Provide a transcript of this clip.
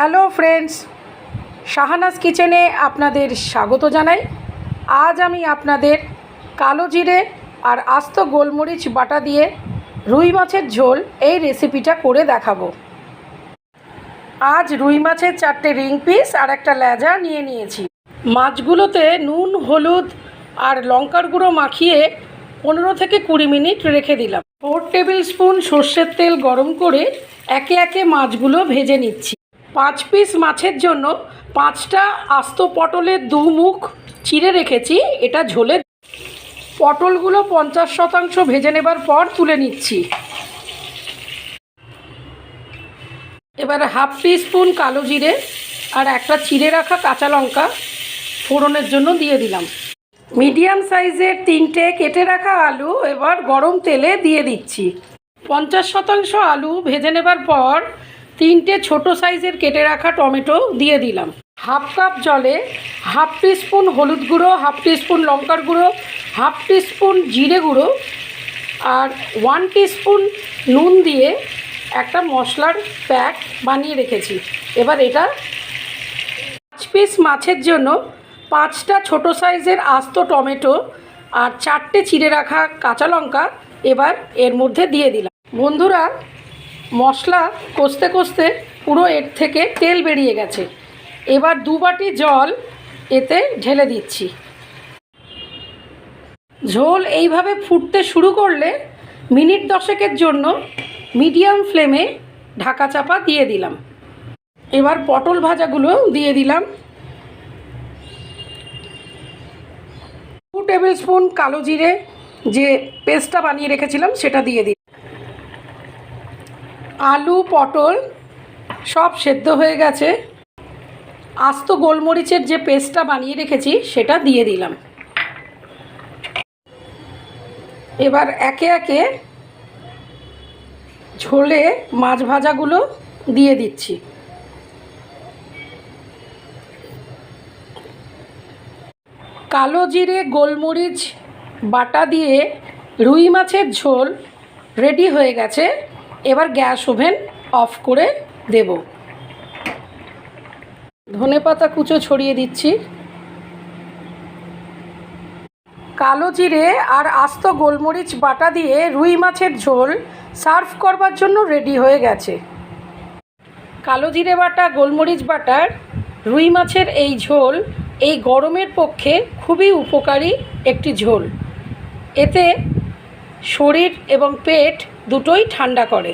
Hello friends, Shahanaz কিচেনে আপনাদের স্বাগত জানাই। আজ আমি আপনাদের কালো জিরে আর আস্ত গোলমরিচ বাটা দিয়ে রুই মাছের ঝোল এই রেসিপিটা করে দেখাবো। আজ রুই মাছের 4টে রিং পিস আর একটা লেজা নিয়ে নিয়েছি। মাছগুলোতে নুন, হলুদ আর লঙ্কার গুঁড়ো মাখিয়ে 15 থেকে 20 মিনিট রেখে দিলাম। 4 টেবিল স্পুন সর্ষের তেল গরম করে একে একে মাছগুলো ভেজে নিচ্ছি। 5 পিস মাছের জন্য 5টা আস্ত পটলের 2 মুখ চিড়ে রেখেছি। এটা ঝোলে পটলগুলো 50% ভেজে নেবার পর তুলে নিচ্ছি। এবার হাফ টিস্পুন কালো জিরে আর একটা চিড়ে রাখা কাঁচা লঙ্কা ফোড়নের জন্য দিয়ে দিলাম। মিডিয়াম সাইজের 3টে কেটে রাখা আলু এবার গরম তেলে দিয়ে দিচ্ছি। 50% আলু ভেজে নেবার পর 3টে ছোট সাইজের কেটে রাখা টমেটো দিয়ে দিলাম। হাফ কাপ জলে হাফ টিস্পুন হলুদ গুঁড়ো, হাফ টিস্পুন লঙ্কার গুঁড়ো, হাফ টিস্পুন জিরে গুঁড়ো আর 1 টিস্পুন নুন দিয়ে একটা মশলার প্যাক বানিয়ে রেখেছি। এবার এটা 5 পিস মাছের জন্য 5টা ছোট সাইজের আস্ত টমেটো আর 4টে চিড়ে রাখা কাঁচা লঙ্কা এবার এর মধ্যে দিয়ে দিলাম। বন্ধুরা, মশলা কষতে কষতে পুরো এর থেকে তেল বেরিয়ে গেছে। এবার 2 বাটি জল এতে ঢেলে দিচ্ছি। ঝোল এইভাবে ফুটতে শুরু করলে মিনিট 10 জন্য মিডিয়াম ফ্লেমে ঢাকা চাপা দিয়ে দিলাম। এবার পটল ভাজাগুলো দিয়ে দিলাম। 2 টেবিল স্পুন কালো জিরে যে পেস্টটা বানিয়ে রেখেছিলাম সেটা দিয়ে দিই। আলু পটল সব সেদ্ধ হয়ে গেছে। আস্ত গোলমরিচের যে পেস্টটা বানিয়ে রেখেছি সেটা দিয়ে দিলাম। এবার একে একে ঝোলে মাছ ভাজাগুলো দিয়ে দিচ্ছি। কালো জিরে গোলমরিচ বাটা দিয়ে রুই মাছের ঝোল রেডি হয়ে গেছে। এবার গ্যাস ওভেন অফ করে দেব। ধনেপাতা কুচো ছড়িয়ে দিচ্ছি। কালো জিরে আর আস্ত গোলমরিচ বাটা দিয়ে রুই মাছের ঝোল সার্ভ করবার জন্য রেডি হয়ে গেছে। কালো জিরে বাটা, গোলমরিচ বাটার রুই মাছের এই ঝোল এই গরমের পক্ষে খুবই উপকারী একটি ঝোল। এতে শরীর এবং পেট দুটোই ঠান্ডা করে।